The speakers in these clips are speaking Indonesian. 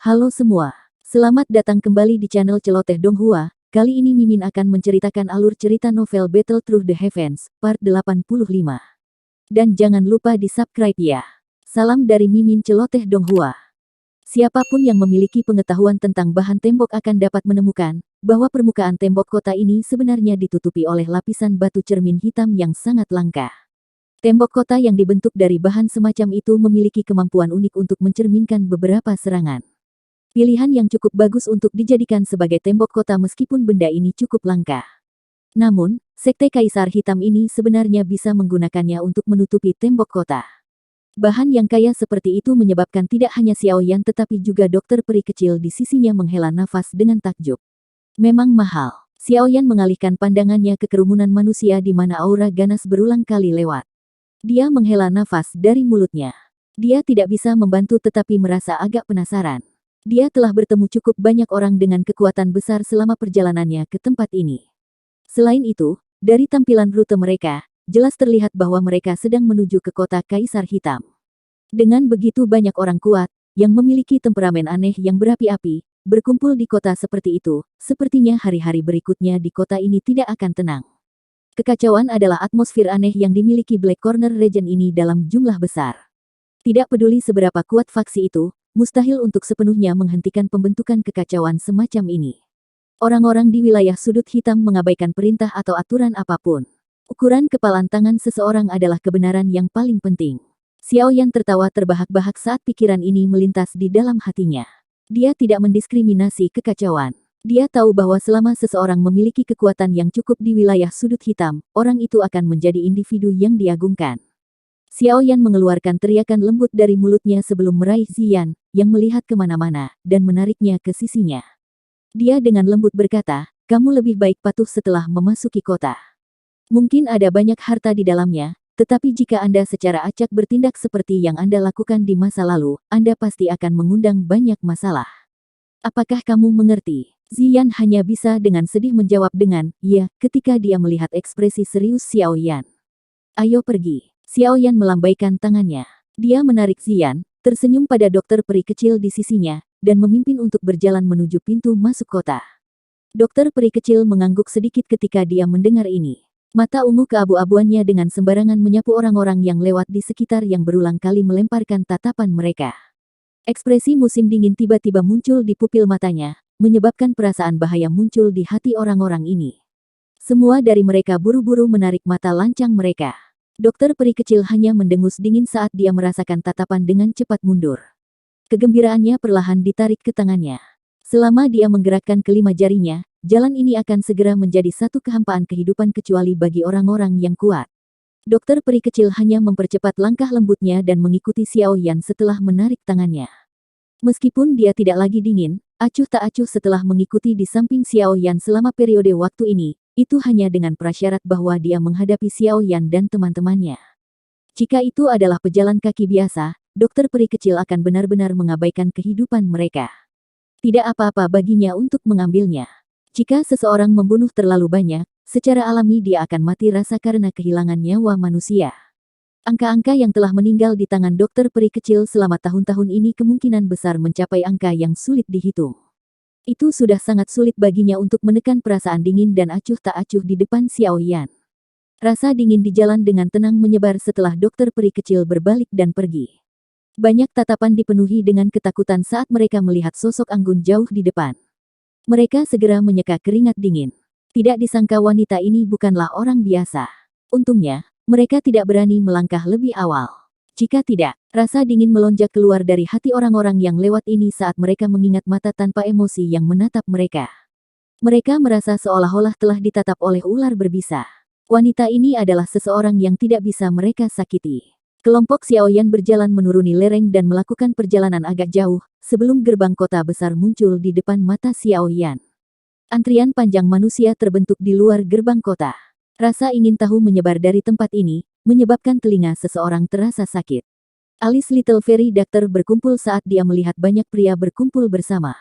Halo semua, selamat datang kembali di channel Celoteh Donghua. Kali ini Mimin akan menceritakan alur cerita novel Battle Through the Heavens, part 85. Dan jangan lupa di subscribe ya. Salam dari Mimin Celoteh Donghua. Siapapun yang memiliki pengetahuan tentang bahan tembok akan dapat menemukan bahwa permukaan tembok kota ini sebenarnya ditutupi oleh lapisan batu cermin hitam yang sangat langka. Tembok kota yang dibentuk dari bahan semacam itu memiliki kemampuan unik untuk mencerminkan beberapa serangan. Pilihan yang cukup bagus untuk dijadikan sebagai tembok kota meskipun benda ini cukup langka. Namun, Sekte Kaisar Hitam ini sebenarnya bisa menggunakannya untuk menutupi tembok kota. Bahan yang kaya seperti itu menyebabkan tidak hanya Xiao Yan tetapi juga dokter peri kecil di sisinya menghela nafas dengan takjub. Memang mahal. Xiao Yan mengalihkan pandangannya ke kerumunan manusia di mana aura ganas berulang kali lewat. Dia menghela nafas dari mulutnya. Dia tidak bisa membantu tetapi merasa agak penasaran. Dia telah bertemu cukup banyak orang dengan kekuatan besar selama perjalanannya ke tempat ini. Selain itu, dari tampilan rute mereka, jelas terlihat bahwa mereka sedang menuju ke kota Kaisar Hitam. Dengan begitu banyak orang kuat, yang memiliki temperamen aneh yang berapi-api, berkumpul di kota seperti itu, sepertinya hari-hari berikutnya di kota ini tidak akan tenang. Kekacauan adalah atmosfer aneh yang dimiliki Black Corner Region ini dalam jumlah besar. Tidak peduli seberapa kuat faksi itu, mustahil untuk sepenuhnya menghentikan pembentukan kekacauan semacam ini. Orang-orang di wilayah sudut hitam mengabaikan perintah atau aturan apapun. Ukuran kepalan tangan seseorang adalah kebenaran yang paling penting. Xiao Yan tertawa terbahak-bahak saat pikiran ini melintas di dalam hatinya. Dia tidak mendiskriminasi kekacauan. Dia tahu bahwa selama seseorang memiliki kekuatan yang cukup di wilayah sudut hitam, orang itu akan menjadi individu yang diagungkan. Xiao Yan mengeluarkan teriakan lembut dari mulutnya sebelum meraih Ziyan, yang melihat kemana-mana, dan menariknya ke sisinya. Dia dengan lembut berkata, kamu lebih baik patuh setelah memasuki kota. Mungkin ada banyak harta di dalamnya, tetapi jika Anda secara acak bertindak seperti yang Anda lakukan di masa lalu, Anda pasti akan mengundang banyak masalah. Apakah kamu mengerti? Ziyan hanya bisa dengan sedih menjawab dengan, ya, ketika dia melihat ekspresi serius Xiao Yan. Ayo pergi. Xiao Yan melambaikan tangannya. Dia menarik Ziyan, tersenyum pada dokter peri kecil di sisinya, dan memimpin untuk berjalan menuju pintu masuk kota. Dokter peri kecil mengangguk sedikit ketika dia mendengar ini. Mata ungu keabu-abuannya dengan sembarangan menyapu orang-orang yang lewat di sekitar yang berulang kali melemparkan tatapan mereka. Ekspresi musim dingin tiba-tiba muncul di pupil matanya, menyebabkan perasaan bahaya muncul di hati orang-orang ini. Semua dari mereka buru-buru menarik mata lancang mereka. Dokter peri kecil hanya mendengus dingin saat dia merasakan tatapan dengan cepat mundur. Kegembiraannya perlahan ditarik ke tangannya. Selama dia menggerakkan kelima jarinya, jalan ini akan segera menjadi satu kehampaan kehidupan kecuali bagi orang-orang yang kuat. Dokter peri kecil hanya mempercepat langkah lembutnya dan mengikuti Xiao Yan setelah menarik tangannya. Meskipun dia tidak lagi dingin, acuh tak acuh setelah mengikuti di samping Xiao Yan selama periode waktu ini, itu hanya dengan prasyarat bahwa dia menghadapi Xiao Yan dan teman-temannya. Jika itu adalah pejalan kaki biasa, dokter peri kecil akan benar-benar mengabaikan kehidupan mereka. Tidak apa-apa baginya untuk mengambilnya. Jika seseorang membunuh terlalu banyak, secara alami dia akan mati rasa karena kehilangan nyawa manusia. Angka-angka yang telah meninggal di tangan dokter peri kecil selama tahun-tahun ini kemungkinan besar mencapai angka yang sulit dihitung. Itu sudah sangat sulit baginya untuk menekan perasaan dingin dan acuh tak acuh di depan Xiao Yan. Rasa dingin di jalan dengan tenang menyebar setelah dokter peri kecil berbalik dan pergi. Banyak tatapan dipenuhi dengan ketakutan saat mereka melihat sosok anggun jauh di depan. Mereka segera menyeka keringat dingin. Tidak disangka wanita ini bukanlah orang biasa. Untungnya, mereka tidak berani melangkah lebih awal. Jika tidak, rasa dingin melonjak keluar dari hati orang-orang yang lewat ini saat mereka mengingat mata tanpa emosi yang menatap mereka. Mereka merasa seolah-olah telah ditatap oleh ular berbisa. Wanita ini adalah seseorang yang tidak bisa mereka sakiti. Kelompok Xiao Yan berjalan menuruni lereng dan melakukan perjalanan agak jauh, sebelum gerbang kota besar muncul di depan mata Xiao Yan. Antrian panjang manusia terbentuk di luar gerbang kota. Rasa ingin tahu menyebar dari tempat ini, menyebabkan telinga seseorang terasa sakit. Alis Little Fairy Doctor berkumpul saat dia melihat banyak pria berkumpul bersama.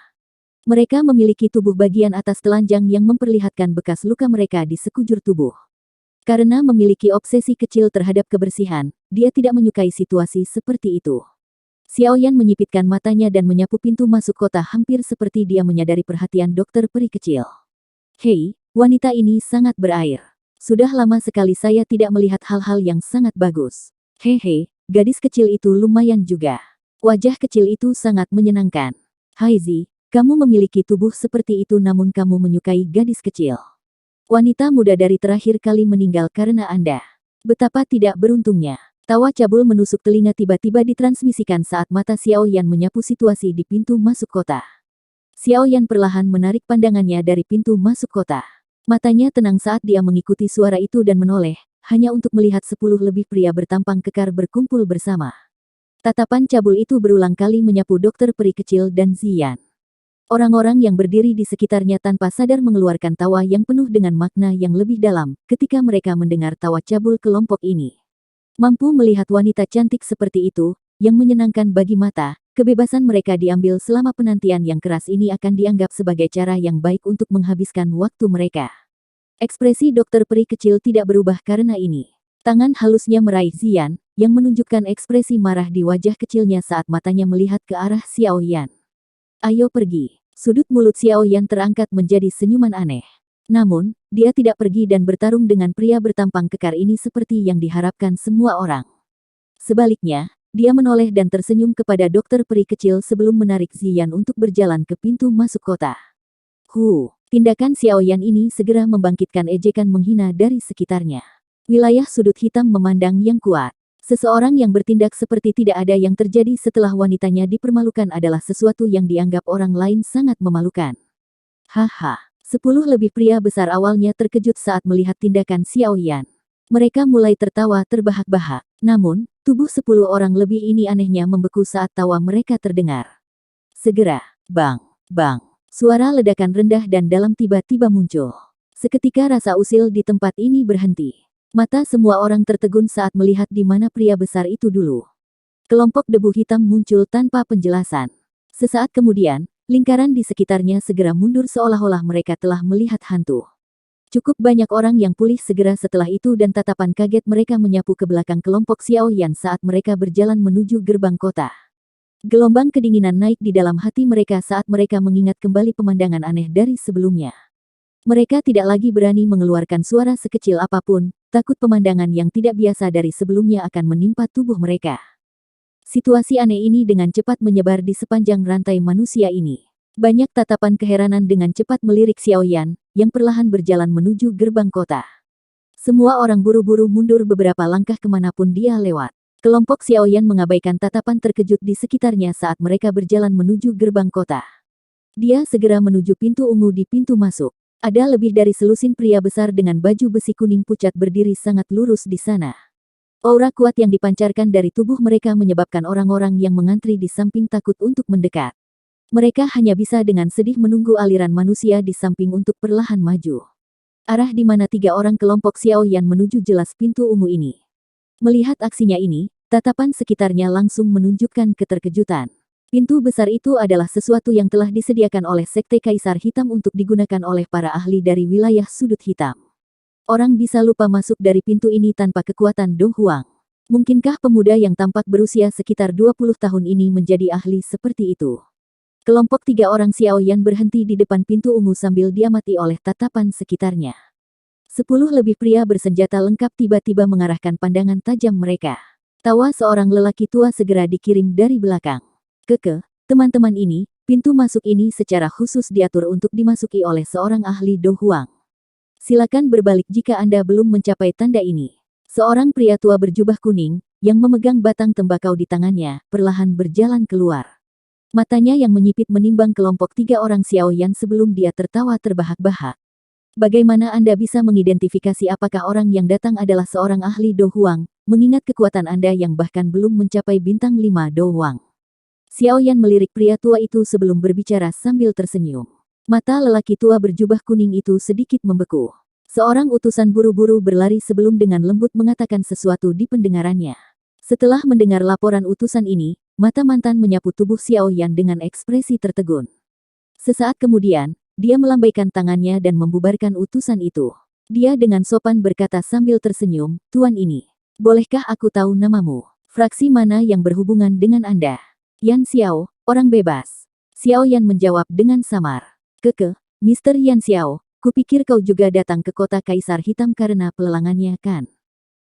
Mereka memiliki tubuh bagian atas telanjang yang memperlihatkan bekas luka mereka di sekujur tubuh. Karena memiliki obsesi kecil terhadap kebersihan, dia tidak menyukai situasi seperti itu. Xiao Yan menyipitkan matanya dan menyapu pintu masuk kota hampir seperti dia menyadari perhatian dokter peri kecil. Hei, wanita ini sangat berair. Sudah lama sekali saya tidak melihat hal-hal yang sangat bagus. Hehe, gadis kecil itu lumayan juga. Wajah kecil itu sangat menyenangkan. Haizi, kamu memiliki tubuh seperti itu namun kamu menyukai gadis kecil. Wanita muda dari terakhir kali meninggal karena Anda. Betapa tidak beruntungnya. Tawa cabul menusuk telinga tiba-tiba ditransmisikan saat mata Xiao Yan menyapu situasi di pintu masuk kota. Xiao Yan perlahan menarik pandangannya dari pintu masuk kota. Matanya tenang saat dia mengikuti suara itu dan menoleh, hanya untuk melihat 10 lebih pria bertampang kekar berkumpul bersama. Tatapan cabul itu berulang kali menyapu dokter peri kecil dan Ziyan. Orang-orang yang berdiri di sekitarnya tanpa sadar mengeluarkan tawa yang penuh dengan makna yang lebih dalam ketika mereka mendengar tawa cabul kelompok ini. Mampu melihat wanita cantik seperti itu, yang menyenangkan bagi mata, kebebasan mereka diambil selama penantian yang keras ini akan dianggap sebagai cara yang baik untuk menghabiskan waktu mereka. Ekspresi dokter peri kecil tidak berubah karena ini. Tangan halusnya meraih Ziyan, yang menunjukkan ekspresi marah di wajah kecilnya saat matanya melihat ke arah Xiao Yan. Ayo pergi. Sudut mulut Xiao Yan terangkat menjadi senyuman aneh. Namun, dia tidak pergi dan bertarung dengan pria bertampang kekar ini seperti yang diharapkan semua orang. Sebaliknya, dia menoleh dan tersenyum kepada dokter peri kecil sebelum menarik Ziyan untuk berjalan ke pintu masuk kota. Tindakan Xiao Yan ini segera membangkitkan ejekan menghina dari sekitarnya. Wilayah sudut hitam memandang yang kuat. Seseorang yang bertindak seperti tidak ada yang terjadi setelah wanitanya dipermalukan adalah sesuatu yang dianggap orang lain sangat memalukan. Haha. 10 lebih pria besar awalnya terkejut saat melihat tindakan Xiao Yan. Mereka mulai tertawa terbahak-bahak. Namun, tubuh 10 orang lebih ini anehnya membeku saat tawa mereka terdengar. Segera, bang, bang. Suara ledakan rendah dan dalam tiba-tiba muncul. Seketika rasa usil di tempat ini berhenti. Mata semua orang tertegun saat melihat di mana pria besar itu dulu. Kelompok debu hitam muncul tanpa penjelasan. Sesaat kemudian, lingkaran di sekitarnya segera mundur seolah-olah mereka telah melihat hantu. Cukup banyak orang yang pulih segera setelah itu dan tatapan kaget mereka menyapu ke belakang kelompok Xiao Yan saat mereka berjalan menuju gerbang kota. Gelombang kedinginan naik di dalam hati mereka saat mereka mengingat kembali pemandangan aneh dari sebelumnya. Mereka tidak lagi berani mengeluarkan suara sekecil apapun, takut pemandangan yang tidak biasa dari sebelumnya akan menimpa tubuh mereka. Situasi aneh ini dengan cepat menyebar di sepanjang rantai manusia ini. Banyak tatapan keheranan dengan cepat melirik Xiao Yan, yang perlahan berjalan menuju gerbang kota. Semua orang buru-buru mundur beberapa langkah kemanapun dia lewat. Kelompok Xiao Yan mengabaikan tatapan terkejut di sekitarnya saat mereka berjalan menuju gerbang kota. Dia segera menuju pintu ungu di pintu masuk. Ada lebih dari selusin pria besar dengan baju besi kuning pucat berdiri sangat lurus di sana. Aura kuat yang dipancarkan dari tubuh mereka menyebabkan orang-orang yang mengantri di samping takut untuk mendekat. Mereka hanya bisa dengan sedih menunggu aliran manusia di samping untuk perlahan maju. Arah di mana 3 orang kelompok Xiao Yan menuju jelas pintu ungu ini. Melihat aksinya ini, tatapan sekitarnya langsung menunjukkan keterkejutan. Pintu besar itu adalah sesuatu yang telah disediakan oleh Sekte Kaisar Hitam untuk digunakan oleh para ahli dari wilayah sudut hitam. Orang bisa lupa masuk dari pintu ini tanpa kekuatan Do Huang. Mungkinkah pemuda yang tampak berusia sekitar 20 tahun ini menjadi ahli seperti itu? Kelompok 3 orang Xiao Yan berhenti di depan pintu ungu sambil diamati oleh tatapan sekitarnya. 10 lebih pria bersenjata lengkap tiba-tiba mengarahkan pandangan tajam mereka. Tawa seorang lelaki tua segera dikirim dari belakang. Teman-teman ini, pintu masuk ini secara khusus diatur untuk dimasuki oleh seorang ahli Do Huang. Silakan berbalik jika Anda belum mencapai tanda ini. Seorang pria tua berjubah kuning, yang memegang batang tembakau di tangannya, perlahan berjalan keluar. Matanya yang menyipit menimbang kelompok 3 orang Xiao Yan sebelum dia tertawa terbahak-bahak. Bagaimana Anda bisa mengidentifikasi apakah orang yang datang adalah seorang ahli Do Huang, mengingat kekuatan Anda yang bahkan belum mencapai bintang 5 Do Huang? Xiao Yan melirik pria tua itu sebelum berbicara sambil tersenyum. Mata lelaki tua berjubah kuning itu sedikit membeku. Seorang utusan buru-buru berlari sebelum dengan lembut mengatakan sesuatu di pendengarannya. Setelah mendengar laporan utusan ini, mata mantan menyapu tubuh Xiao Yan dengan ekspresi tertegun. Sesaat kemudian, dia melambaikan tangannya dan membubarkan utusan itu. Dia dengan sopan berkata sambil tersenyum, "Tuan ini, bolehkah aku tahu namamu? Fraksi mana yang berhubungan dengan Anda?" Yan Xiao, orang bebas. Xiao Yan menjawab dengan samar. Keke, Mr. Yan Xiao, kupikir kau juga datang ke kota Kaisar Hitam karena pelelangannya kan?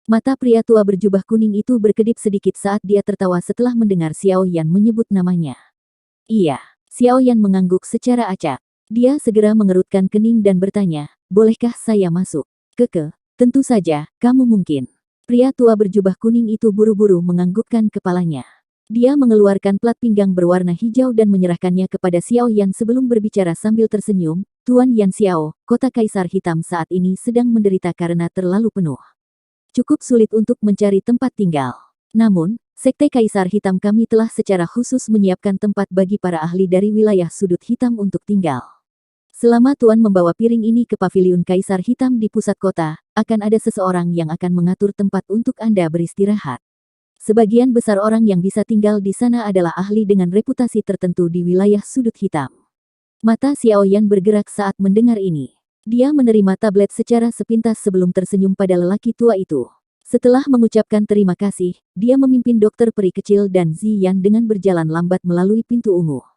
Mata pria tua berjubah kuning itu berkedip sedikit saat dia tertawa setelah mendengar Xiao Yan menyebut namanya. Iya, Xiao Yan mengangguk secara acak. Dia segera mengerutkan kening dan bertanya, bolehkah saya masuk? Keke, tentu saja, kamu mungkin. Pria tua berjubah kuning itu buru-buru menganggukkan kepalanya. Dia mengeluarkan plat pinggang berwarna hijau dan menyerahkannya kepada Xiao Yan sebelum berbicara sambil tersenyum, Tuan Yan Xiao, kota Kaisar Hitam saat ini sedang menderita karena terlalu penuh. Cukup sulit untuk mencari tempat tinggal. Namun, Sekte Kaisar Hitam kami telah secara khusus menyiapkan tempat bagi para ahli dari wilayah sudut hitam untuk tinggal. Selama Tuan membawa piring ini ke paviliun Kaisar Hitam di pusat kota, akan ada seseorang yang akan mengatur tempat untuk Anda beristirahat. Sebagian besar orang yang bisa tinggal di sana adalah ahli dengan reputasi tertentu di wilayah sudut hitam. Mata Xiao Yan bergerak saat mendengar ini. Dia menerima tablet secara sepintas sebelum tersenyum pada lelaki tua itu. Setelah mengucapkan terima kasih, dia memimpin dokter peri kecil dan Ziyan dengan berjalan lambat melalui pintu ungu.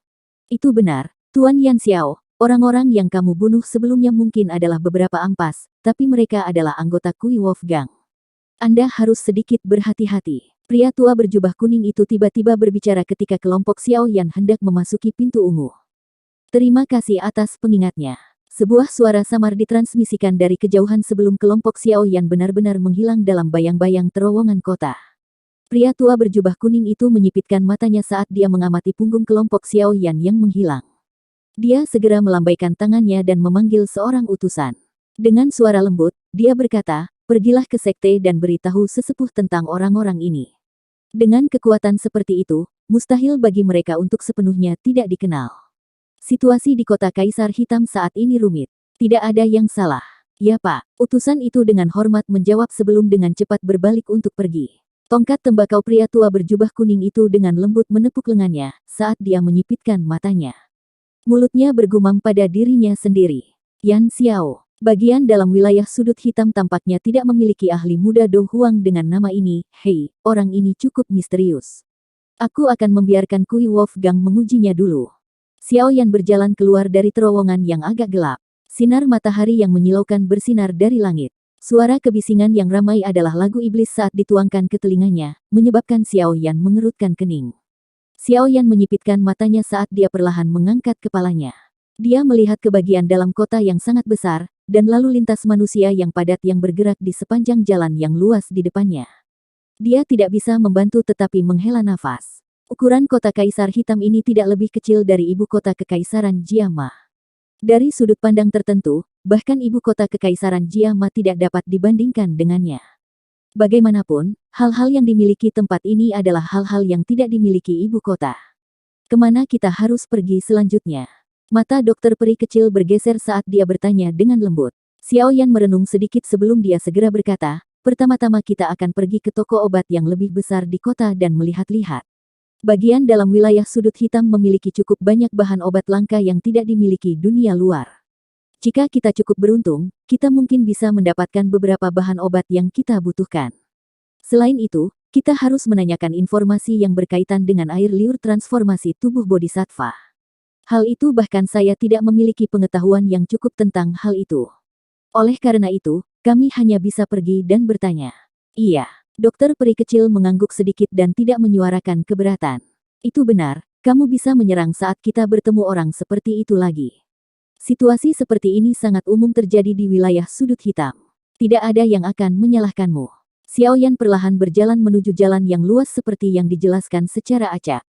Itu benar, Tuan Yan Xiao. Orang-orang yang kamu bunuh sebelumnya mungkin adalah beberapa ampas, tapi mereka adalah anggota Kui Wolfgang. Anda harus sedikit berhati-hati. Pria tua berjubah kuning itu tiba-tiba berbicara ketika kelompok Xiao Yan hendak memasuki pintu ungu. Terima kasih atas pengingatnya. Sebuah suara samar ditransmisikan dari kejauhan sebelum kelompok Xiao Yan benar-benar menghilang dalam bayang-bayang terowongan kota. Pria tua berjubah kuning itu menyipitkan matanya saat dia mengamati punggung kelompok Xiao Yan yang menghilang. Dia segera melambaikan tangannya dan memanggil seorang utusan. Dengan suara lembut, dia berkata, pergilah ke sekte dan beritahu sesepuh tentang orang-orang ini. Dengan kekuatan seperti itu, mustahil bagi mereka untuk sepenuhnya tidak dikenal. Situasi di kota Kaisar Hitam saat ini rumit. Tidak ada yang salah. Ya Pak, utusan itu dengan hormat menjawab sebelum dengan cepat berbalik untuk pergi. Tongkat tembakau pria tua berjubah kuning itu dengan lembut menepuk lengannya saat dia menyipitkan matanya. Mulutnya bergumam pada dirinya sendiri. Yan Xiao, bagian dalam wilayah sudut hitam tampaknya tidak memiliki ahli muda Do Huang dengan nama ini. Hei, orang ini cukup misterius. Aku akan membiarkan Kui Wolfgang mengujinya dulu. Xiao Yan berjalan keluar dari terowongan yang agak gelap. Sinar matahari yang menyilaukan bersinar dari langit. Suara kebisingan yang ramai adalah lagu iblis saat dituangkan ke telinganya, menyebabkan Xiao Yan mengerutkan kening. Xiao Yan menyipitkan matanya saat dia perlahan mengangkat kepalanya. Dia melihat ke bagian dalam kota yang sangat besar, dan lalu lintas manusia yang padat yang bergerak di sepanjang jalan yang luas di depannya. Dia tidak bisa membantu tetapi menghela nafas. Ukuran kota Kaisar Hitam ini tidak lebih kecil dari ibu kota Kekaisaran Jiama. Dari sudut pandang tertentu, bahkan ibu kota Kekaisaran Jiama tidak dapat dibandingkan dengannya. Bagaimanapun, hal-hal yang dimiliki tempat ini adalah hal-hal yang tidak dimiliki ibu kota. Kemana kita harus pergi selanjutnya? Mata dokter peri kecil bergeser saat dia bertanya dengan lembut. Xiao Yan merenung sedikit sebelum dia segera berkata, pertama-tama kita akan pergi ke toko obat yang lebih besar di kota dan melihat-lihat. Bagian dalam wilayah sudut hitam memiliki cukup banyak bahan obat langka yang tidak dimiliki dunia luar. Jika kita cukup beruntung, kita mungkin bisa mendapatkan beberapa bahan obat yang kita butuhkan. Selain itu, kita harus menanyakan informasi yang berkaitan dengan air liur transformasi tubuh bodhisattva. Hal itu bahkan saya tidak memiliki pengetahuan yang cukup tentang hal itu. Oleh karena itu, kami hanya bisa pergi dan bertanya. Iya, dokter peri kecil mengangguk sedikit dan tidak menyuarakan keberatan. Itu benar, kamu bisa menyerang saat kita bertemu orang seperti itu lagi. Situasi seperti ini sangat umum terjadi di wilayah sudut hitam. Tidak ada yang akan menyalahkanmu. Xiao Yan perlahan berjalan menuju jalan yang luas seperti yang dijelaskan secara acak.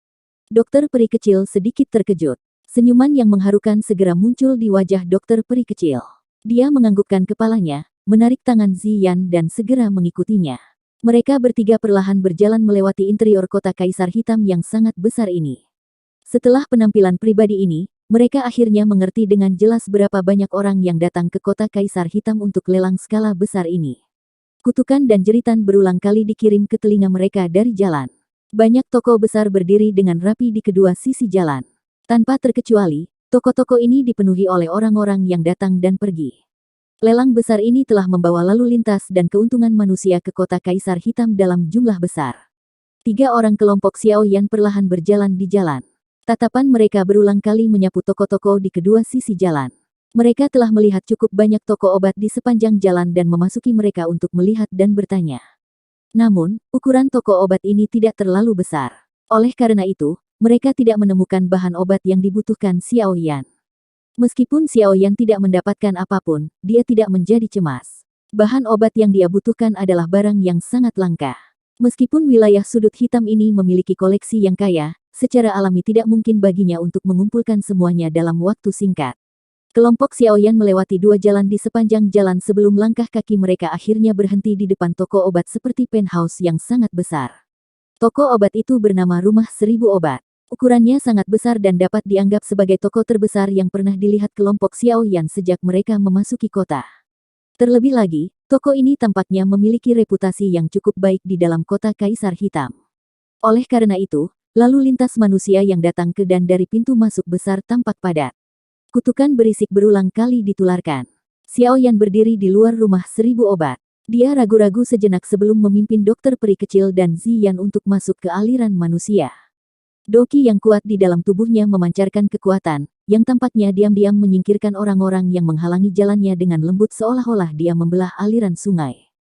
Dokter peri kecil sedikit terkejut. Senyuman yang mengharukan segera muncul di wajah dokter peri kecil. Dia menganggukkan kepalanya, menarik tangan Ziyan dan segera mengikutinya. Mereka bertiga perlahan berjalan melewati interior kota Kaisar Hitam yang sangat besar ini. Setelah penampilan pribadi ini, mereka akhirnya mengerti dengan jelas berapa banyak orang yang datang ke kota Kaisar Hitam untuk lelang skala besar ini. Kutukan dan jeritan berulang kali dikirim ke telinga mereka dari jalan. Banyak toko besar berdiri dengan rapi di kedua sisi jalan. Tanpa terkecuali, toko-toko ini dipenuhi oleh orang-orang yang datang dan pergi. Lelang besar ini telah membawa lalu lintas dan keuntungan manusia ke kota Kaisar Hitam dalam jumlah besar. Tiga orang kelompok Xiao Yan perlahan berjalan di jalan. Tatapan mereka berulang kali menyapu toko-toko di kedua sisi jalan. Mereka telah melihat cukup banyak toko obat di sepanjang jalan dan memasuki mereka untuk melihat dan bertanya. Namun, ukuran toko obat ini tidak terlalu besar. Oleh karena itu, mereka tidak menemukan bahan obat yang dibutuhkan Xiao Yan. Meskipun Xiao Yan tidak mendapatkan apapun, dia tidak menjadi cemas. Bahan obat yang dia butuhkan adalah barang yang sangat langka. Meskipun wilayah sudut hitam ini memiliki koleksi yang kaya, secara alami tidak mungkin baginya untuk mengumpulkan semuanya dalam waktu singkat. Kelompok Xiao Yan melewati dua jalan di sepanjang jalan sebelum langkah kaki mereka akhirnya berhenti di depan toko obat seperti penthouse yang sangat besar. Toko obat itu bernama Rumah Seribu Obat. Ukurannya sangat besar dan dapat dianggap sebagai toko terbesar yang pernah dilihat kelompok Xiao Yan sejak mereka memasuki kota. Terlebih lagi, toko ini tampaknya memiliki reputasi yang cukup baik di dalam kota Kaisar Hitam. Oleh karena itu, lalu lintas manusia yang datang ke dan dari pintu masuk besar tampak padat. Kutukan berisik berulang kali ditularkan. Xiao Yan berdiri di luar Rumah Seribu Obat. Dia ragu-ragu sejenak sebelum memimpin dokter peri kecil dan Ziyan untuk masuk ke aliran manusia. Doki yang kuat di dalam tubuhnya memancarkan kekuatan, yang tampaknya diam-diam menyingkirkan orang-orang yang menghalangi jalannya dengan lembut seolah-olah dia membelah aliran sungai.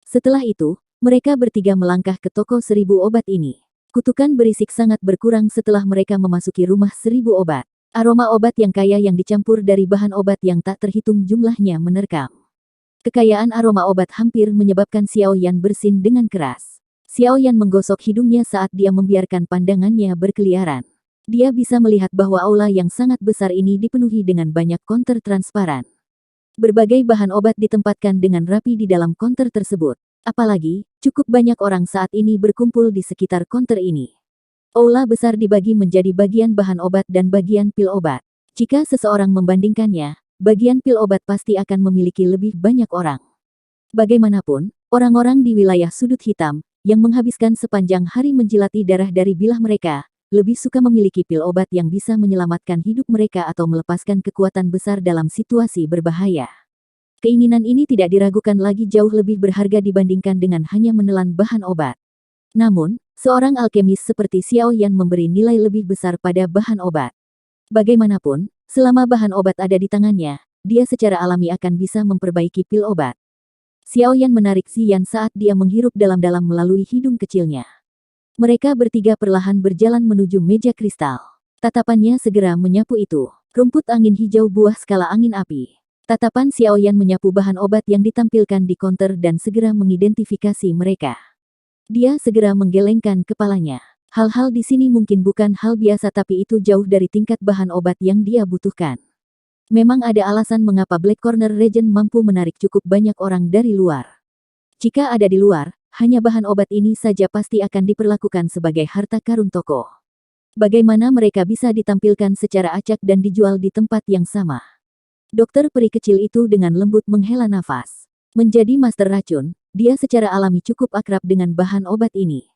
Setelah itu, mereka bertiga melangkah ke toko Seribu Obat ini. Kutukan berisik sangat berkurang setelah mereka memasuki Rumah Seribu Obat. Aroma obat yang kaya yang dicampur dari bahan obat yang tak terhitung jumlahnya menerkam. Kekayaan aroma obat hampir menyebabkan Xiao Yan bersin dengan keras. Xiao Yan menggosok hidungnya saat dia membiarkan pandangannya berkeliaran. Dia bisa melihat bahwa aula yang sangat besar ini dipenuhi dengan banyak konter transparan. Berbagai bahan obat ditempatkan dengan rapi di dalam konter tersebut. Apalagi, cukup banyak orang saat ini berkumpul di sekitar konter ini. Aula besar dibagi menjadi bagian bahan obat dan bagian pil obat. Jika seseorang membandingkannya, bagian pil obat pasti akan memiliki lebih banyak orang. Bagaimanapun, orang-orang di wilayah sudut hitam, yang menghabiskan sepanjang hari menjilati darah dari bilah mereka, lebih suka memiliki pil obat yang bisa menyelamatkan hidup mereka atau melepaskan kekuatan besar dalam situasi berbahaya. Keinginan ini tidak diragukan lagi jauh lebih berharga dibandingkan dengan hanya menelan bahan obat. Namun, seorang alkemis seperti Xiao Yan memberi nilai lebih besar pada bahan obat. Bagaimanapun, selama bahan obat ada di tangannya, dia secara alami akan bisa memperbaiki pil obat. Xiao Yan menarik Ziyan saat dia menghirup dalam-dalam melalui hidung kecilnya. Mereka bertiga perlahan berjalan menuju meja kristal. Tatapannya segera menyapu itu. Rumput angin hijau buah skala angin api. Tatapan Xiao Yan menyapu bahan obat yang ditampilkan di konter dan segera mengidentifikasi mereka. Dia segera menggelengkan kepalanya. Hal-hal di sini mungkin bukan hal biasa tapi itu jauh dari tingkat bahan obat yang dia butuhkan. Memang ada alasan mengapa Black Corner Regent mampu menarik cukup banyak orang dari luar. Jika ada di luar, hanya bahan obat ini saja pasti akan diperlakukan sebagai harta karun toko. Bagaimana mereka bisa ditampilkan secara acak dan dijual di tempat yang sama? Dokter peri kecil itu dengan lembut menghela nafas. Menjadi master racun, dia secara alami cukup akrab dengan bahan obat ini.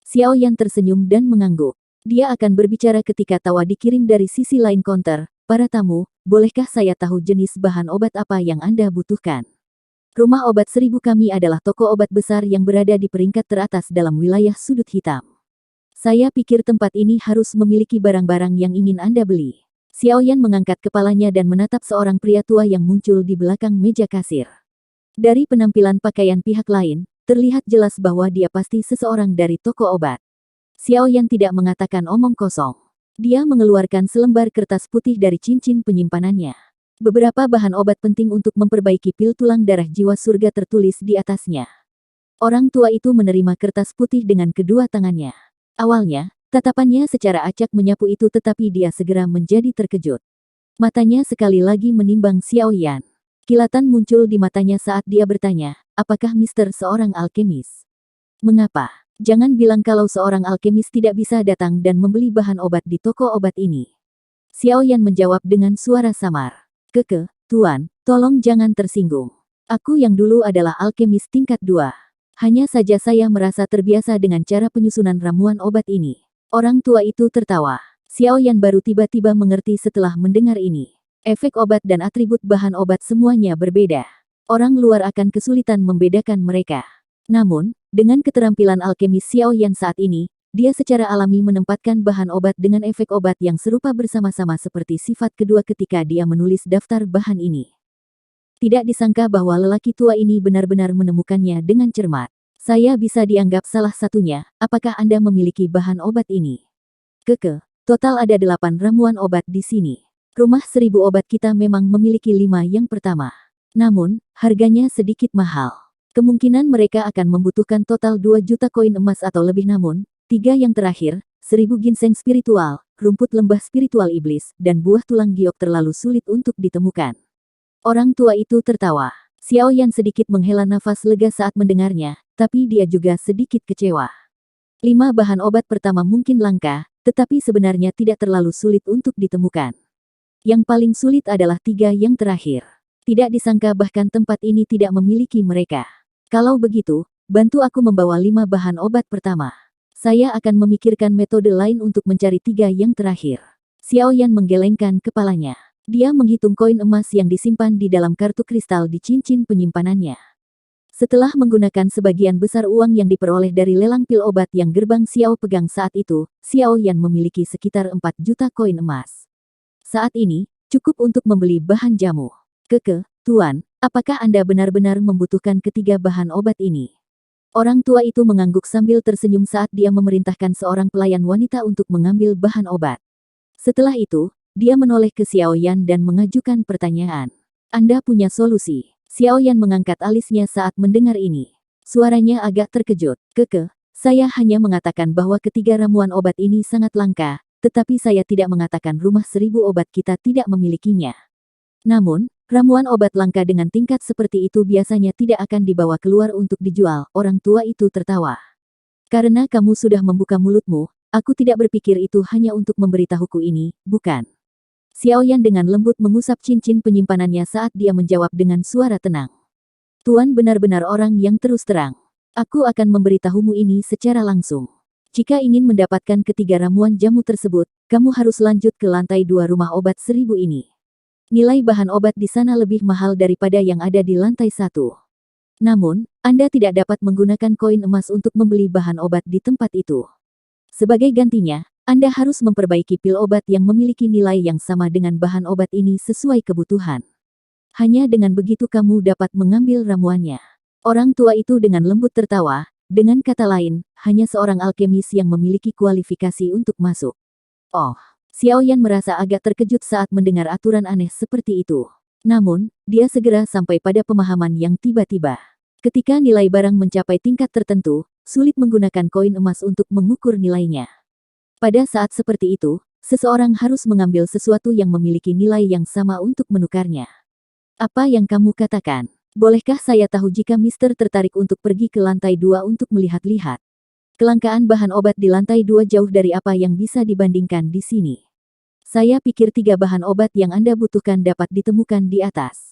Xiao Yan tersenyum dan mengangguk. Dia akan berbicara ketika tawa dikirim dari sisi lain konter. Para tamu, bolehkah saya tahu jenis bahan obat apa yang Anda butuhkan? Rumah Obat Seribu kami adalah toko obat besar yang berada di peringkat teratas dalam wilayah sudut hitam. Saya pikir tempat ini harus memiliki barang-barang yang ingin Anda beli. Xiao Yan mengangkat kepalanya dan menatap seorang pria tua yang muncul di belakang meja kasir. Dari penampilan pakaian pihak lain, terlihat jelas bahwa dia pasti seseorang dari toko obat. Xiao Yan tidak mengatakan omong kosong. Dia mengeluarkan selembar kertas putih dari cincin penyimpanannya. Beberapa bahan obat penting untuk memperbaiki pil tulang darah jiwa surga tertulis di atasnya. Orang tua itu menerima kertas putih dengan kedua tangannya. Awalnya, tatapannya secara acak menyapu itu tetapi dia segera menjadi terkejut. Matanya sekali lagi menimbang Xiao Yan. Kilatan muncul di matanya saat dia bertanya, apakah Mister seorang alkemis? Mengapa? Jangan bilang kalau seorang alkemis tidak bisa datang dan membeli bahan obat di toko obat ini. Xiao Yan menjawab dengan suara samar. Tuan, tolong jangan tersinggung. Aku yang dulu adalah alkemis tingkat 2. Hanya saja saya merasa terbiasa dengan cara penyusunan ramuan obat ini. Orang tua itu tertawa. Xiao Yan baru tiba-tiba mengerti setelah mendengar ini. Efek obat dan atribut bahan obat semuanya berbeda. Orang luar akan kesulitan membedakan mereka. Namun, Dengan keterampilan alkemis Xiao Yan saat ini, dia secara alami menempatkan bahan obat dengan efek obat yang serupa bersama-sama seperti sifat kedua ketika dia menulis daftar bahan ini. Tidak disangka bahwa lelaki tua ini benar-benar menemukannya dengan cermat. Saya bisa dianggap salah satunya, apakah Anda memiliki bahan obat ini? Total ada 8 ramuan obat di sini. Rumah 1000 obat kita memang memiliki 5 yang pertama. Namun, harganya sedikit mahal. Kemungkinan mereka akan membutuhkan total 2 juta koin emas atau lebih, namun, 3 yang terakhir, 1000 ginseng spiritual, rumput lembah spiritual iblis, dan buah tulang giok terlalu sulit untuk ditemukan. Orang tua itu tertawa. Xiao Yan sedikit menghela nafas lega saat mendengarnya, tapi dia juga sedikit kecewa. 5 bahan obat pertama mungkin langka, tetapi sebenarnya tidak terlalu sulit untuk ditemukan. Yang paling sulit adalah 3 yang terakhir. Tidak disangka bahkan tempat ini tidak memiliki mereka. Kalau begitu, bantu aku membawa 5 bahan obat pertama. Saya akan memikirkan metode lain untuk mencari 3 yang terakhir. Xiao Yan menggelengkan kepalanya. Dia menghitung koin emas yang disimpan di dalam kartu kristal di cincin penyimpanannya. Setelah menggunakan sebagian besar uang yang diperoleh dari lelang pil obat yang gerbang Xiao pegang saat itu, Xiao Yan memiliki sekitar 4 juta koin emas. Saat ini, cukup untuk membeli bahan jamu. Tuan, apakah Anda benar-benar membutuhkan ketiga bahan obat ini? Orang tua itu mengangguk sambil tersenyum saat dia memerintahkan seorang pelayan wanita untuk mengambil bahan obat. Setelah itu, dia menoleh ke Xiao Yan dan mengajukan pertanyaan. Anda punya solusi? Xiao Yan mengangkat alisnya saat mendengar ini. Suaranya agak terkejut. Saya hanya mengatakan bahwa ketiga ramuan obat ini sangat langka, tetapi saya tidak mengatakan rumah 1000 obat kita tidak memilikinya. Namun, ramuan obat langka dengan tingkat seperti itu biasanya tidak akan dibawa keluar untuk dijual, orang tua itu tertawa. Karena kamu sudah membuka mulutmu, aku tidak berpikir itu hanya untuk memberitahuku ini, bukan? Xiao Yan dengan lembut mengusap cincin penyimpanannya saat dia menjawab dengan suara tenang. Tuan benar-benar orang yang terus terang. Aku akan memberitahumu ini secara langsung. Jika ingin mendapatkan ketiga ramuan jamu tersebut, kamu harus lanjut ke lantai 2 rumah obat 1000 ini. Nilai bahan obat di sana lebih mahal daripada yang ada di lantai 1. Namun, Anda tidak dapat menggunakan koin emas untuk membeli bahan obat di tempat itu. Sebagai gantinya, Anda harus memperbaiki pil obat yang memiliki nilai yang sama dengan bahan obat ini sesuai kebutuhan. Hanya dengan begitu kamu dapat mengambil ramuannya. Orang tua itu dengan lembut tertawa, dengan kata lain, hanya seorang alkemis yang memiliki kualifikasi untuk masuk. Oh, Xiao Yan merasa agak terkejut saat mendengar aturan aneh seperti itu. Namun, dia segera sampai pada pemahaman yang tiba-tiba. Ketika nilai barang mencapai tingkat tertentu, sulit menggunakan koin emas untuk mengukur nilainya. Pada saat seperti itu, seseorang harus mengambil sesuatu yang memiliki nilai yang sama untuk menukarnya. Apa yang kamu katakan? Bolehkah saya tahu jika Mister tertarik untuk pergi ke lantai 2 untuk melihat-lihat? Kelangkaan bahan obat di lantai 2 jauh dari apa yang bisa dibandingkan di sini. Saya pikir 3 bahan obat yang Anda butuhkan dapat ditemukan di atas.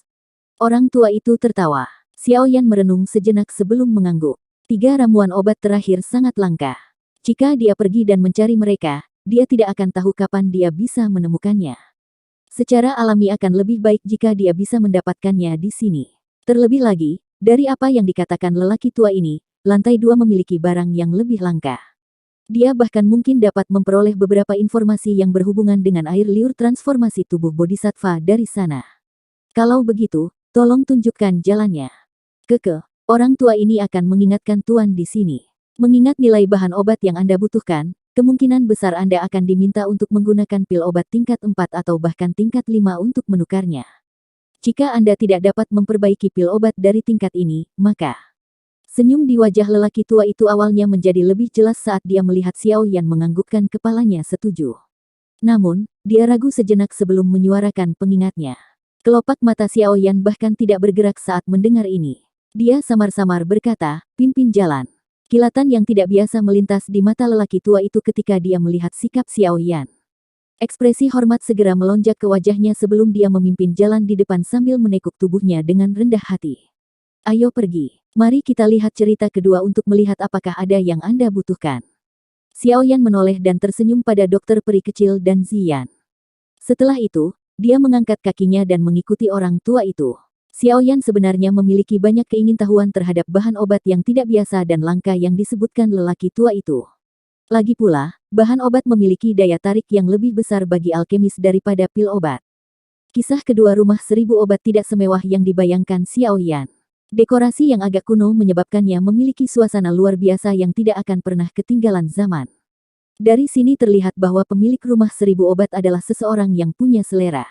Orang tua itu tertawa. Xiao Yan merenung sejenak sebelum mengangguk. 3 ramuan obat terakhir sangat langka. Jika dia pergi dan mencari mereka, dia tidak akan tahu kapan dia bisa menemukannya. Secara alami akan lebih baik jika dia bisa mendapatkannya di sini. Terlebih lagi, dari apa yang dikatakan lelaki tua ini, lantai 2 memiliki barang yang lebih langka. Dia bahkan mungkin dapat memperoleh beberapa informasi yang berhubungan dengan air liur transformasi tubuh bodhisattva dari sana. Kalau begitu, tolong tunjukkan jalannya. Orang tua ini akan mengingatkan Tuan di sini. Mengingat nilai bahan obat yang Anda butuhkan, kemungkinan besar Anda akan diminta untuk menggunakan pil obat tingkat 4 atau bahkan tingkat 5 untuk menukarnya. Jika Anda tidak dapat memperbaiki pil obat dari tingkat ini, maka... Senyum di wajah lelaki tua itu awalnya menjadi lebih jelas saat dia melihat Xiao Yan menganggukkan kepalanya setuju. Namun, dia ragu sejenak sebelum menyuarakan pengingatnya. Kelopak mata Xiao Yan bahkan tidak bergerak saat mendengar ini. Dia samar-samar berkata, pimpin jalan. Kilatan yang tidak biasa melintas di mata lelaki tua itu ketika dia melihat sikap Xiao Yan. Ekspresi hormat segera melonjak ke wajahnya sebelum dia memimpin jalan di depan sambil menekuk tubuhnya dengan rendah hati. Ayo pergi. Mari kita lihat cerita kedua untuk melihat apakah ada yang Anda butuhkan. Xiao Yan menoleh dan tersenyum pada dokter peri kecil dan Ziyan. Setelah itu, dia mengangkat kakinya dan mengikuti orang tua itu. Xiao Yan sebenarnya memiliki banyak keingintahuan terhadap bahan obat yang tidak biasa dan langka yang disebutkan lelaki tua itu. Lagi pula, bahan obat memiliki daya tarik yang lebih besar bagi alkemis daripada pil obat. Kisah kedua rumah 1000 obat tidak semewah yang dibayangkan Xiao Yan. Dekorasi yang agak kuno menyebabkannya memiliki suasana luar biasa yang tidak akan pernah ketinggalan zaman. Dari sini terlihat bahwa pemilik rumah 1000 obat adalah seseorang yang punya selera.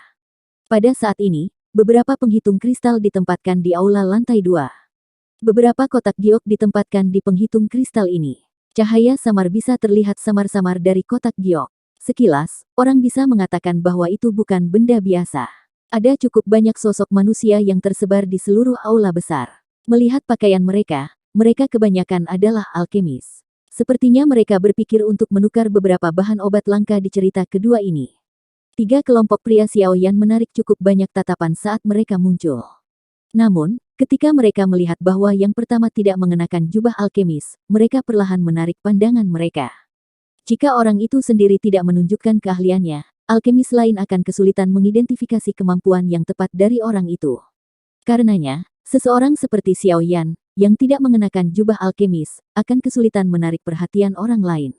Pada saat ini, beberapa penghitung kristal ditempatkan di aula lantai 2. Beberapa kotak giok ditempatkan di penghitung kristal ini. Cahaya samar bisa terlihat samar-samar dari kotak giok. Sekilas, orang bisa mengatakan bahwa itu bukan benda biasa. Ada cukup banyak sosok manusia yang tersebar di seluruh aula besar. Melihat pakaian mereka, mereka kebanyakan adalah alkemis. Sepertinya mereka berpikir untuk menukar beberapa bahan obat langka di cerita kedua ini. 3 kelompok pria Xiao Yan menarik cukup banyak tatapan saat mereka muncul. Namun, ketika mereka melihat bahwa yang pertama tidak mengenakan jubah alkemis, mereka perlahan menarik pandangan mereka. Jika orang itu sendiri tidak menunjukkan keahliannya, alkemis lain akan kesulitan mengidentifikasi kemampuan yang tepat dari orang itu. Karenanya, seseorang seperti Xiao Yan, yang tidak mengenakan jubah alkemis, akan kesulitan menarik perhatian orang lain.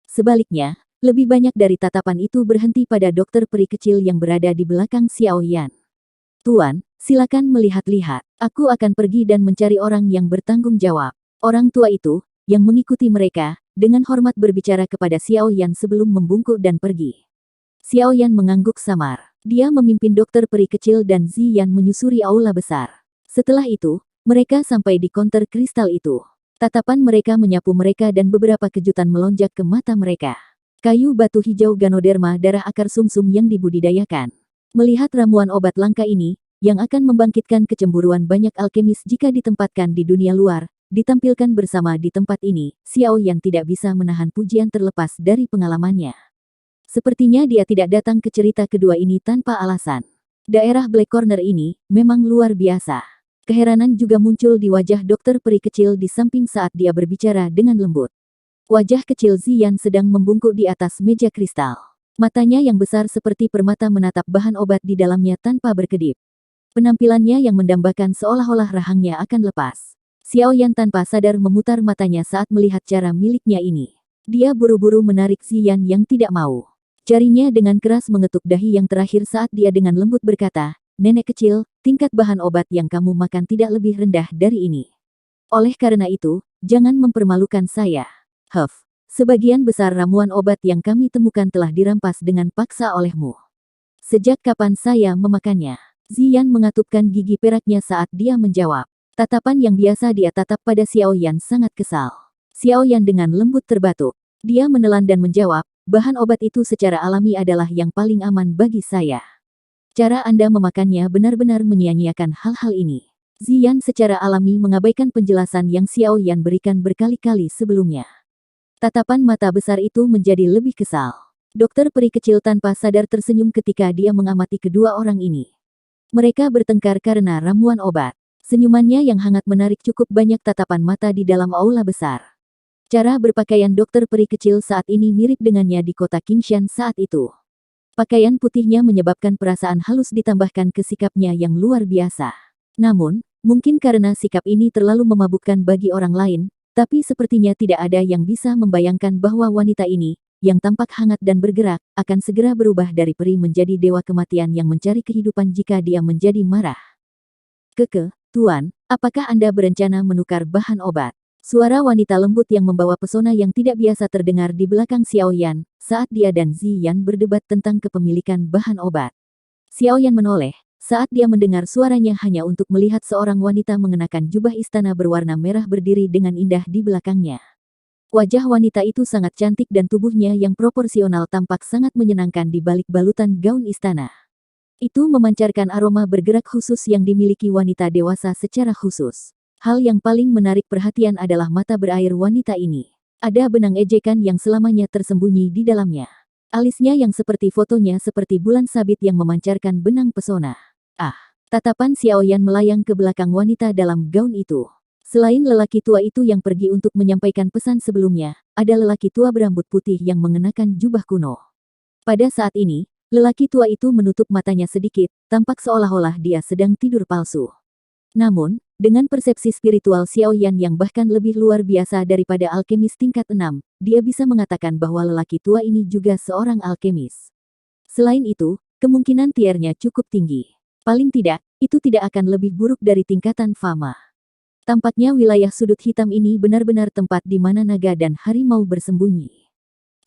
Sebaliknya, lebih banyak dari tatapan itu berhenti pada dokter peri kecil yang berada di belakang Xiao Yan. Tuan, silakan melihat-lihat. Aku akan pergi dan mencari orang yang bertanggung jawab. Orang tua itu, yang mengikuti mereka, dengan hormat berbicara kepada Xiao Yan sebelum membungkuk dan pergi. Xiao Yan mengangguk samar. Dia memimpin dokter peri kecil dan Ziyan menyusuri aula besar. Setelah itu, mereka sampai di konter kristal itu. Tatapan mereka menyapu mereka dan beberapa kejutan melonjak ke mata mereka. Kayu batu hijau Ganoderma darah akar sumsum yang dibudidayakan. Melihat ramuan obat langka ini, yang akan membangkitkan kecemburuan banyak alkemis jika ditempatkan di dunia luar, ditampilkan bersama di tempat ini, Xiao Yan tidak bisa menahan pujian terlepas dari pengalamannya. Sepertinya dia tidak datang ke cerita kedua ini tanpa alasan. Daerah Black Corner ini, memang luar biasa. Keheranan juga muncul di wajah dokter peri kecil di samping saat dia berbicara dengan lembut. Wajah kecil Ziyan sedang membungkuk di atas meja kristal. Matanya yang besar seperti permata menatap bahan obat di dalamnya tanpa berkedip. Penampilannya yang mendambakan seolah-olah rahangnya akan lepas. Xiao Yan tanpa sadar memutar matanya saat melihat cara miliknya ini. Dia buru-buru menarik Ziyan yang tidak mau. Jarinya dengan keras mengetuk dahi yang terakhir saat dia dengan lembut berkata, "Nenek kecil, tingkat bahan obat yang kamu makan tidak lebih rendah dari ini. Oleh karena itu, jangan mempermalukan saya." Sebagian besar ramuan obat yang kami temukan telah dirampas dengan paksa olehmu. Sejak kapan saya memakannya? Ziyan mengatupkan gigi peraknya saat dia menjawab. Tatapan yang biasa dia tatap pada Xiao Yan sangat kesal. Xiao Yan dengan lembut terbatuk. Dia menelan dan menjawab, bahan obat itu secara alami adalah yang paling aman bagi saya. Cara Anda memakannya benar-benar menyia-nyiakan hal-hal ini. Ziyan secara alami mengabaikan penjelasan yang Xiao Yan berikan berkali-kali sebelumnya. Tatapan mata besar itu menjadi lebih kesal. Dokter peri kecil tanpa sadar tersenyum ketika dia mengamati kedua orang ini. Mereka bertengkar karena ramuan obat. Senyumannya yang hangat menarik cukup banyak tatapan mata di dalam aula besar. Cara berpakaian dokter peri kecil saat ini mirip dengannya di kota Qingshan saat itu. Pakaian putihnya menyebabkan perasaan halus ditambahkan ke sikapnya yang luar biasa. Namun, mungkin karena sikap ini terlalu memabukkan bagi orang lain, tapi sepertinya tidak ada yang bisa membayangkan bahwa wanita ini, yang tampak hangat dan bergerak, akan segera berubah dari peri menjadi dewa kematian yang mencari kehidupan jika dia menjadi marah. Tuan, apakah Anda berencana menukar bahan obat? Suara wanita lembut yang membawa pesona yang tidak biasa terdengar di belakang Xiao Yan, saat dia dan Ziyan berdebat tentang kepemilikan bahan obat. Xiao Yan menoleh, saat dia mendengar suaranya hanya untuk melihat seorang wanita mengenakan jubah istana berwarna merah berdiri dengan indah di belakangnya. Wajah wanita itu sangat cantik dan tubuhnya yang proporsional tampak sangat menyenangkan di balik balutan gaun istana. Itu memancarkan aroma bergerak khusus yang dimiliki wanita dewasa secara khusus. Hal yang paling menarik perhatian adalah mata berair wanita ini. Ada benang ejekan yang selamanya tersembunyi di dalamnya. Alisnya yang seperti fotonya seperti bulan sabit yang memancarkan benang pesona. Tatapan Xiao Yan melayang ke belakang wanita dalam gaun itu. Selain lelaki tua itu yang pergi untuk menyampaikan pesan sebelumnya, ada lelaki tua berambut putih yang mengenakan jubah kuno. Pada saat ini, lelaki tua itu menutup matanya sedikit, tampak seolah-olah dia sedang tidur palsu. Namun, dengan persepsi spiritual Xiao Yan yang bahkan lebih luar biasa daripada alkemis tingkat 6, dia bisa mengatakan bahwa lelaki tua ini juga seorang alkemis. Selain itu, kemungkinan tiernya cukup tinggi. Paling tidak, itu tidak akan lebih buruk dari tingkatan fama. Tampaknya wilayah sudut hitam ini benar-benar tempat di mana naga dan harimau bersembunyi.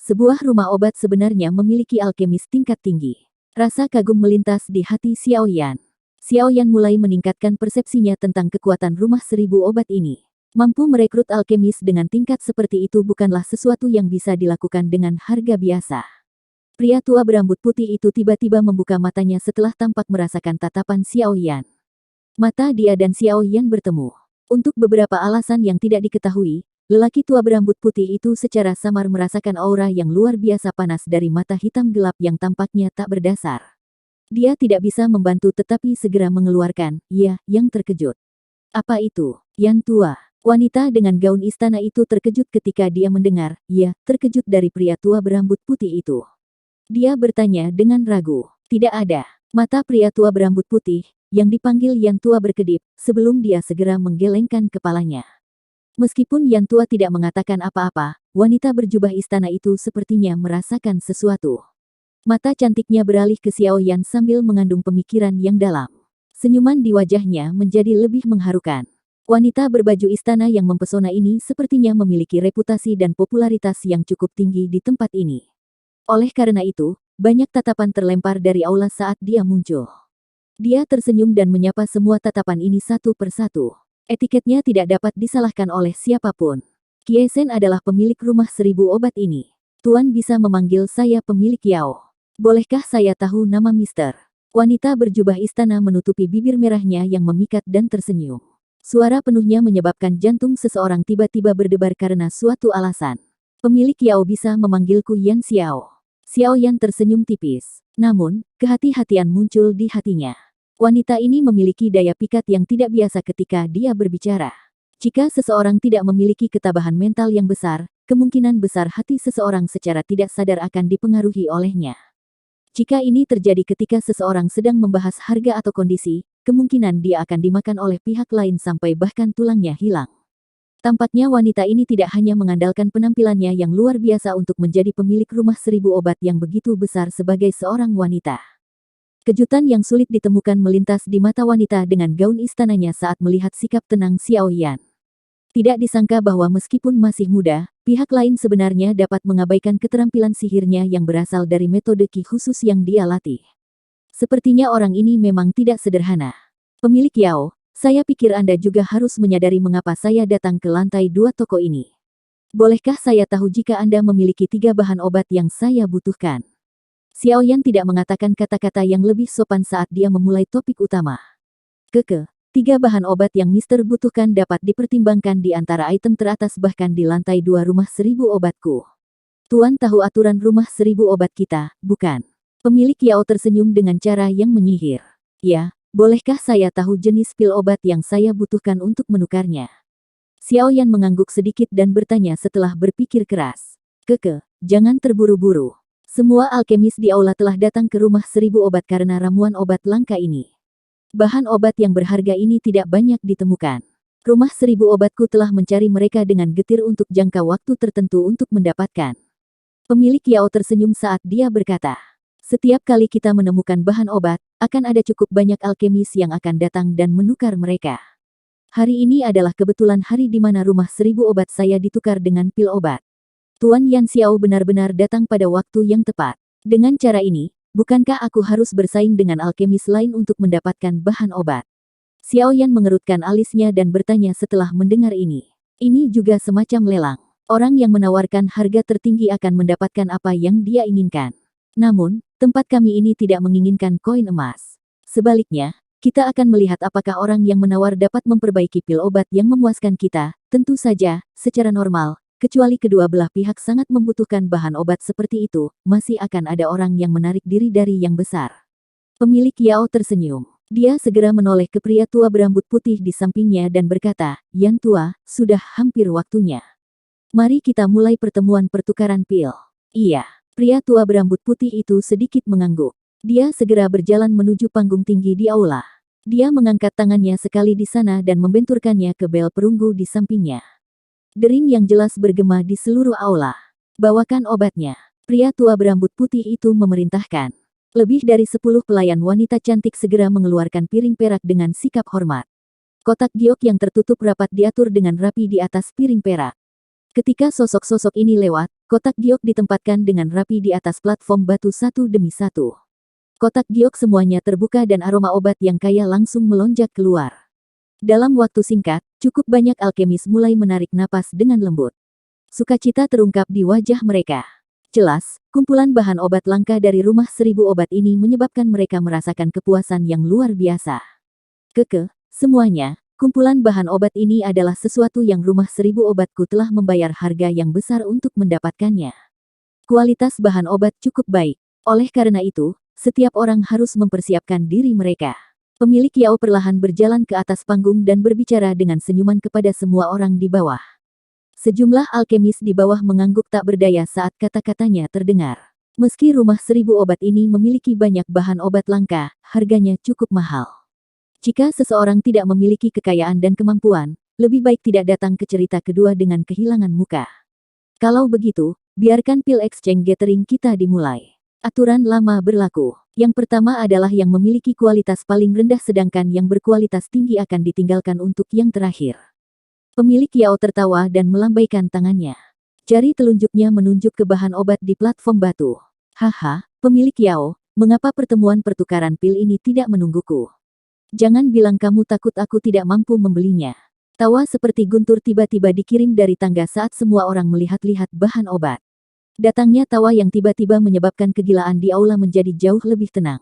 Sebuah rumah obat sebenarnya memiliki alkemis tingkat tinggi. Rasa kagum melintas di hati Xiao Yan. Xiao Yan mulai meningkatkan persepsinya tentang kekuatan rumah 1000 obat ini. Mampu merekrut alkemis dengan tingkat seperti itu bukanlah sesuatu yang bisa dilakukan dengan harga biasa. Pria tua berambut putih itu tiba-tiba membuka matanya setelah tampak merasakan tatapan Xiao Yan. Mata dia dan Xiao Yan bertemu. Untuk beberapa alasan yang tidak diketahui, lelaki tua berambut putih itu secara samar merasakan aura yang luar biasa panas dari mata hitam gelap yang tampaknya tak berdasar. Dia tidak bisa membantu tetapi segera mengeluarkan, "Ya," yang terkejut. "Apa itu?" Yan tua. Wanita dengan gaun istana itu terkejut ketika dia mendengar, "Ya," terkejut dari pria tua berambut putih itu. Dia bertanya dengan ragu. "Tidak ada." Mata pria tua berambut putih, yang dipanggil Yan tua berkedip, sebelum dia segera menggelengkan kepalanya. Meskipun Yan tua tidak mengatakan apa-apa, wanita berjubah istana itu sepertinya merasakan sesuatu. Mata cantiknya beralih ke Xiao Yan sambil mengandung pemikiran yang dalam. Senyuman di wajahnya menjadi lebih mengharukan. Wanita berbaju istana yang mempesona ini sepertinya memiliki reputasi dan popularitas yang cukup tinggi di tempat ini. Oleh karena itu, banyak tatapan terlempar dari aula saat dia muncul. Dia tersenyum dan menyapa semua tatapan ini satu persatu. Etiketnya tidak dapat disalahkan oleh siapapun. Kiesen adalah pemilik rumah 1000 obat ini. Tuan bisa memanggil saya pemilik Yao. Bolehkah saya tahu nama Mister? Wanita berjubah istana menutupi bibir merahnya yang memikat dan tersenyum. Suara penuhnya menyebabkan jantung seseorang tiba-tiba berdebar karena suatu alasan. Pemilik Yao bisa memanggilku Yan Xiao. Xiao Yan tersenyum tipis. Namun, kehati-hatian muncul di hatinya. Wanita ini memiliki daya pikat yang tidak biasa ketika dia berbicara. Jika seseorang tidak memiliki ketabahan mental yang besar, kemungkinan besar hati seseorang secara tidak sadar akan dipengaruhi olehnya. Jika ini terjadi ketika seseorang sedang membahas harga atau kondisi, kemungkinan dia akan dimakan oleh pihak lain sampai bahkan tulangnya hilang. Tampaknya wanita ini tidak hanya mengandalkan penampilannya yang luar biasa untuk menjadi pemilik rumah 1000 obat yang begitu besar sebagai seorang wanita. Kejutan yang sulit ditemukan melintas di mata wanita dengan gaun istananya saat melihat sikap tenang Xiao Yan. Tidak disangka bahwa meskipun masih muda, pihak lain sebenarnya dapat mengabaikan keterampilan sihirnya yang berasal dari metode Qi khusus yang dia latih. Sepertinya orang ini memang tidak sederhana. Pemilik Yao, saya pikir Anda juga harus menyadari mengapa saya datang ke lantai 2 toko ini. Bolehkah saya tahu jika Anda memiliki 3 bahan obat yang saya butuhkan? Xiao Yan tidak mengatakan kata-kata yang lebih sopan saat dia memulai topik utama. 3 bahan obat yang Mister butuhkan dapat dipertimbangkan di antara item teratas bahkan di lantai 2 rumah 1000 obatku. Tuan tahu aturan rumah 1000 obat kita, bukan? Pemilik Yao tersenyum dengan cara yang menyihir. Ya, bolehkah saya tahu jenis pil obat yang saya butuhkan untuk menukarnya? Xiao Yan mengangguk sedikit dan bertanya setelah berpikir keras. Jangan terburu-buru. Semua alkemis di aula telah datang ke rumah 1000 obat karena ramuan obat langka ini. Bahan obat yang berharga ini tidak banyak ditemukan. Rumah 1000 obatku telah mencari mereka dengan getir untuk jangka waktu tertentu untuk mendapatkan. Pemilik Yao tersenyum saat dia berkata, "Setiap kali kita menemukan bahan obat, akan ada cukup banyak alkemis yang akan datang dan menukar mereka. Hari ini adalah kebetulan hari di mana rumah 1000 obat saya ditukar dengan pil obat. Tuan Yan Xiao benar-benar datang pada waktu yang tepat. Dengan cara ini, bukankah aku harus bersaing dengan alkemis lain untuk mendapatkan bahan obat?" Xiao Yan mengerutkan alisnya dan bertanya setelah mendengar ini. Ini juga semacam lelang. Orang yang menawarkan harga tertinggi akan mendapatkan apa yang dia inginkan. Namun, tempat kami ini tidak menginginkan koin emas. Sebaliknya, kita akan melihat apakah orang yang menawar dapat memperbaiki pil obat yang memuaskan kita. Tentu saja, secara normal, kecuali kedua belah pihak sangat membutuhkan bahan obat seperti itu, masih akan ada orang yang menarik diri dari yang besar. Pemilik Yao tersenyum. Dia segera menoleh ke pria tua berambut putih di sampingnya dan berkata, "Yang tua, sudah hampir waktunya. Mari kita mulai pertemuan pertukaran pil." Iya, pria tua berambut putih itu sedikit mengangguk. Dia segera berjalan menuju panggung tinggi di aula. Dia mengangkat tangannya sekali di sana dan membenturkannya ke bel perunggu di sampingnya. Dering yang jelas bergema di seluruh aula. Bawakan obatnya. Pria tua berambut putih itu memerintahkan. Lebih dari 10 pelayan wanita cantik segera mengeluarkan piring perak dengan sikap hormat. Kotak giok yang tertutup rapat diatur dengan rapi di atas piring perak. Ketika sosok-sosok ini lewat, kotak giok ditempatkan dengan rapi di atas platform batu satu demi satu. Kotak giok semuanya terbuka dan aroma obat yang kaya langsung melonjak keluar. Dalam waktu singkat, cukup banyak alkemis mulai menarik napas dengan lembut. Sukacita terungkap di wajah mereka. Jelas, kumpulan bahan obat langka dari rumah 1000 obat ini menyebabkan mereka merasakan kepuasan yang luar biasa. Semuanya, kumpulan bahan obat ini adalah sesuatu yang rumah 1000 obatku telah membayar harga yang besar untuk mendapatkannya. Kualitas bahan obat cukup baik. Oleh karena itu, setiap orang harus mempersiapkan diri mereka. Pemilik Yao perlahan berjalan ke atas panggung dan berbicara dengan senyuman kepada semua orang di bawah. Sejumlah alkemis di bawah mengangguk tak berdaya saat kata-katanya terdengar. Meski rumah 1000 obat ini memiliki banyak bahan obat langka, harganya cukup mahal. Jika seseorang tidak memiliki kekayaan dan kemampuan, lebih baik tidak datang ke cerita kedua dengan kehilangan muka. Kalau begitu, biarkan pil exchange gathering kita dimulai. Aturan lama berlaku. Yang pertama adalah yang memiliki kualitas paling rendah sedangkan yang berkualitas tinggi akan ditinggalkan untuk yang terakhir. Pemilik Yao tertawa dan melambaikan tangannya. Jari telunjuknya menunjuk ke bahan obat di platform batu. Haha, pemilik Yao, mengapa pertemuan pertukaran pil ini tidak menungguku? Jangan bilang kamu takut aku tidak mampu membelinya. Tawa seperti guntur tiba-tiba dikirim dari tangga saat semua orang melihat-lihat bahan obat. Datangnya tawa yang tiba-tiba menyebabkan kegilaan di aula menjadi jauh lebih tenang.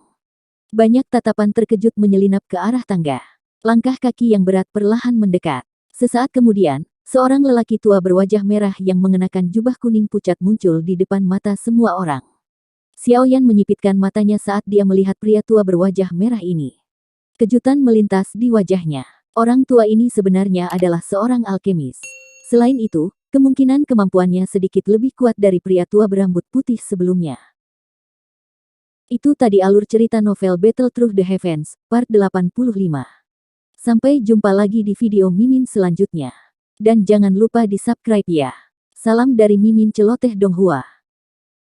Banyak tatapan terkejut menyelinap ke arah tangga. Langkah kaki yang berat perlahan mendekat. Sesaat kemudian, seorang lelaki tua berwajah merah yang mengenakan jubah kuning pucat muncul di depan mata semua orang. Xiaoyan menyipitkan matanya saat dia melihat pria tua berwajah merah ini. Kejutan melintas di wajahnya. Orang tua ini sebenarnya adalah seorang alkemis. Selain itu, kemungkinan kemampuannya sedikit lebih kuat dari pria tua berambut putih sebelumnya. Itu tadi alur cerita novel Battle Through the Heavens, part 85. Sampai jumpa lagi di video Mimin selanjutnya. Dan jangan lupa di subscribe ya. Salam dari Mimin Celoteh Donghua.